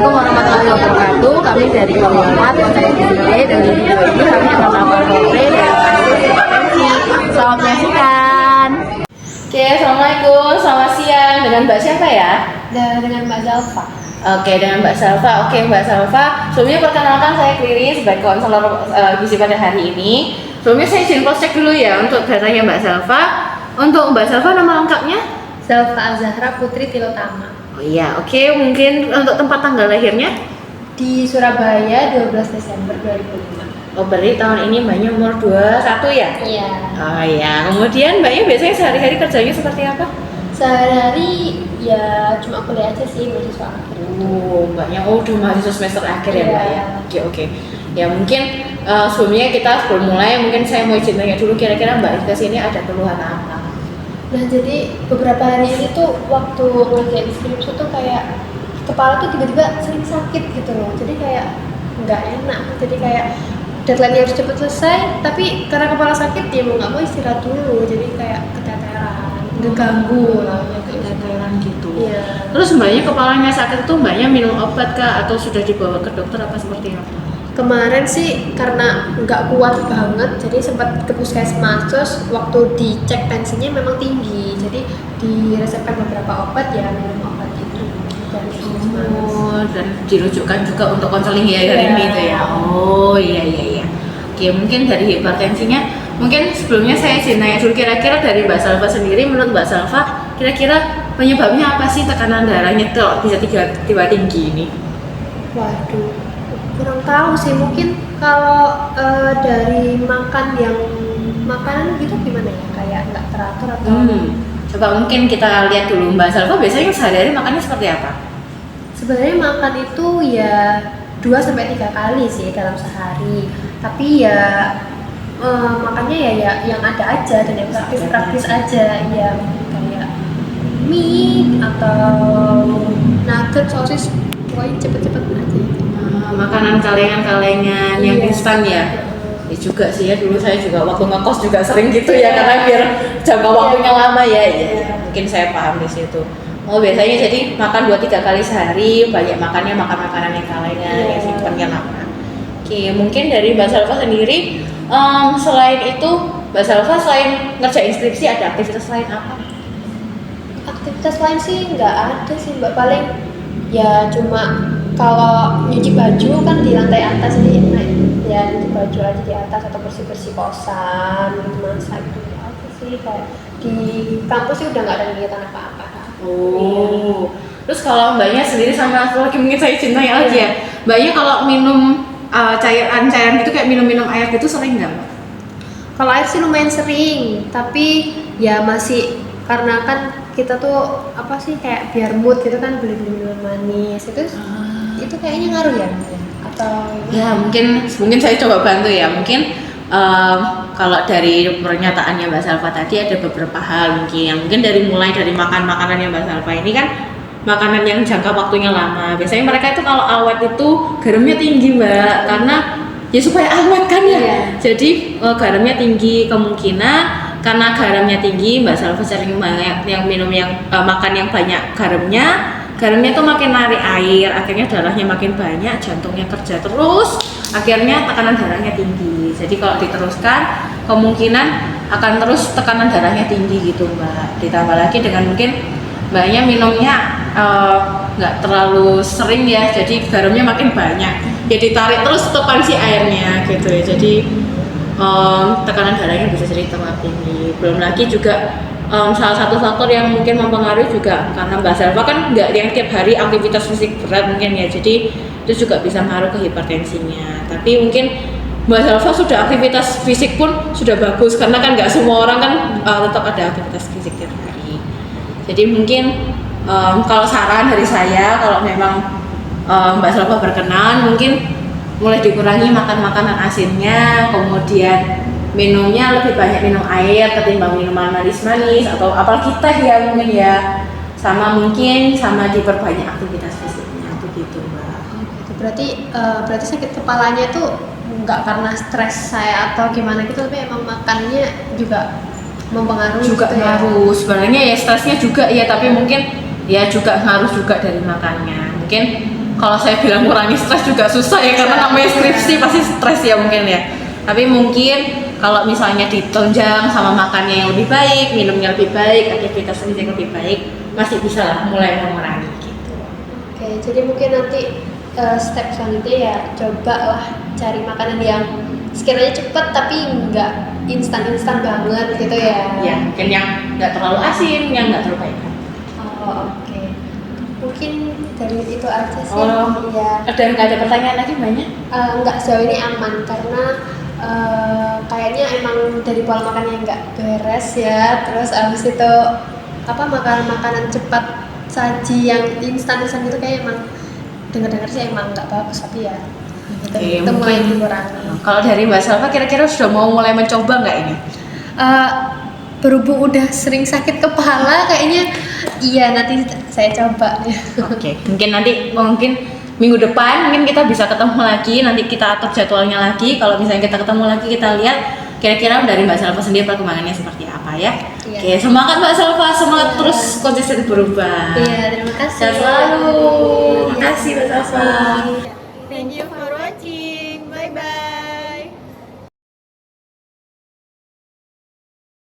Assalamualaikum warahmatullahi wabarakatuh. Kami dari Komumat Konten Gile. Dari video ini kami akan melakukan roleplay dari kompetensi. Selamat menyaksikan. Oke, assalamualaikum, selamat siang. Dengan Mbak siapa ya? Dengan Mbak Zalfa. Oke, dengan Mbak Salva. Oke, Mbak Salva. Sebelumnya perkenalkan saya Kliri sebagai konselor gizi pada hari ini. Sebelumnya saya izin cross check dulu ya untuk datanya Mbak Salva. Untuk Mbak Salva nama lengkapnya? Zalfa Azahra Putri Tilotama. Oh iya, oke. Mungkin untuk tempat tanggal lahirnya? Di Surabaya 12 Desember 2005. Oh, berarti tahun ini Mbaknya umur 21 ya? Iya. Oh iya. Kemudian Mbaknya biasanya sehari-hari kerjanya seperti apa? Sehari-hari ya cuma kuliah aja sih, mahasiswa akhir. Mbaknya udah mahasiswa semester akhir ya Mbak ya? Oke. Ya mungkin sebelumnya sebelum mulai mungkin saya mau izin tanya dulu kira-kira Mbak ke sini ada keluhan apa? Nah jadi beberapa hari ini tuh waktu ngerjain skripsi tuh kayak kepala tuh tiba-tiba sering sakit gitu loh. Jadi kayak nggak enak. Jadi kayak deadline harus cepet selesai, tapi karena kepala sakit ya mau nggak mau istirahat dulu. Jadi kayak keteteran, ngeganggu lah. Keteteran gitu. Iya. Terus Mbaknya kepalanya sakit tuh Mbaknya minum obat kah atau sudah dibawa ke dokter apa seperti apa? Kemarin sih karena nggak kuat banget, jadi sempat ke puskesmas. Terus waktu dicek tensinya memang tinggi, jadi diresepkan beberapa obat ya minum obat itu dari puskesmas. Oh, dan dirujukkan juga untuk konseling ya hari ini itu ya. Oh iya. Oke, mungkin dari hipertensinya, mungkin sebelumnya saya izin nanya dulu kira-kira dari Mbak Salva sendiri, menurut Mbak Salva kira-kira penyebabnya apa sih tekanan darahnya tuh bisa tiba tinggi ini? Waduh, kurang tahu sih, mungkin kalau dari makanan gitu gimana ya, kayak nggak teratur atau Coba mungkin kita lihat dulu Mbak Salva biasanya sehari-hari makannya seperti apa? sebenarnya makan itu ya 2-3 kali sih dalam sehari, tapi ya makannya ya yang ada aja dan yang praktis aja, ya kayak mie atau nugget, sosis, pokoknya cepet-cepet aja. Makanan kalengan-kalengan yang instan ya? Ya juga sih ya, dulu saya juga waktu ngekos juga sering gitu ya, karena biar jangka waktunya lama ya. Mungkin saya paham di situ. Oh biasanya jadi makan 2-3 kali sehari, banyak makan makanan yang kalengan, yang simpennya lama. Oke, mungkin dari Mbak Salva sendiri, selain itu Mbak Salva selain ngerjain skripsi ada aktivitas lain apa? Aktivitas lain sih nggak ada sih Mbak, paling ya cuma kalau nyuci baju kan di lantai atas, jadi ya nyuci baju aja di atas atau bersih kosan, masak gitu aja sih. Kayak di kampus sih udah nggak ada kegiatan apa-apa. Oh, terus kalau Mbaknya sendiri sama lagi mungkin saya cintai aja ya. Mbaknya kalau minum cairan gitu kayak minum air gitu sering nggak Mbak? Kalau air sih lumayan sering, tapi ya masih karena kan kita tuh apa sih kayak biar mood gitu kan, beli minuman manis itu kayaknya ngaruh ya atau ya mungkin saya coba bantu ya. Mungkin kalau dari pernyataannya Mbak Salva tadi ada beberapa hal mungkin dari mulai dari makanan yang Mbak Salva ini kan makanan yang jangka waktunya lama. Biasanya mereka itu kalau awet itu garamnya tinggi Mbak, karena ya supaya awet kan ya. Jadi garamnya tinggi, kemungkinan karena garamnya tinggi Mbak Salva sering banget yang minum makan yang banyak garamnya tuh makin narik air, akhirnya darahnya makin banyak, jantungnya kerja terus, akhirnya tekanan darahnya tinggi. Jadi kalau diteruskan kemungkinan akan terus tekanan darahnya tinggi gitu Mbak. Ditambah lagi dengan mungkin Mbaknya minumnya nggak terlalu sering ya, jadi garamnya makin banyak, ya ditarik terus tepan si airnya gitu ya. Jadi tekanan darahnya bisa jadi tambah tinggi. Belum lagi juga salah satu faktor yang mungkin mempengaruhi juga karena Mbak Salva kan nggak yang tiap hari aktivitas fisik berat mungkin ya, jadi itu juga bisa ngaruh ke hipertensinya. Tapi mungkin Mbak Salva sudah aktivitas fisik pun sudah bagus, karena kan nggak semua orang kan tetap ada aktivitas fisik tiap hari. Jadi mungkin kalau saran dari saya, kalau memang Mbak Salva berkenan, mungkin mulai dikurangi makan makanan asinnya, kemudian minumnya lebih banyak minum air ketimbang minuman manis-manis atau apalagi teh ya mungkin ya, sama diperbanyak aktivitas fisiknya begitu Mbak. Berarti sakit kepalanya tuh nggak karena stres saya atau gimana gitu, tapi emang makannya juga mempengaruhi juga gitu ngaruh ya? Sebenarnya ya stresnya juga ya, tapi mungkin ya juga ngaruh juga dari makannya. Mungkin kalau saya bilang kurangi stres juga susah ya, karena namanya skripsi pasti stres ya mungkin ya. Tapi mungkin kalau misalnya ditunjang sama makannya yang lebih baik, minumnya lebih baik, aktivitas fisik yang lebih baik, masih bisa lah mulai mengurangi gitu. Oke, jadi mungkin nanti step selanjutnya ya cobalah cari makanan yang sekiranya cepet tapi nggak instan banget gitu ya. Ya, mungkin yang nggak terlalu asin, yang nggak terlalu pahit. Oh, oke. Mungkin dari itu aja sih. Oh, Ya. nggak ada pertanyaan lagi banyak? Nggak, sejauh ini aman karena kayaknya emang dari pola makannya nggak beres ya. Terus abis itu makanan cepat saji yang instan gitu kayak emang dengar sih emang nggak bagus, tapi ya itu mulai dikurangi. Kalau dari Mbak Salva kira-kira sudah mau mulai mencoba nggak ini? Berhubung udah sering sakit kepala kayaknya iya, nanti saya coba. Oke, mungkin minggu depan mungkin kita bisa ketemu lagi, nanti kita atur jadwalnya lagi. Kalau misalnya kita ketemu lagi, kita lihat kira-kira dari Mbak Salva sendiri perkembangannya seperti apa ya. Iya. Oke, semangat Mbak Salva, semangat terus konsisten berubah. Iya, terima kasih. Sehat selalu. Terima kasih Mbak Salva. Thank you for watching. Bye bye.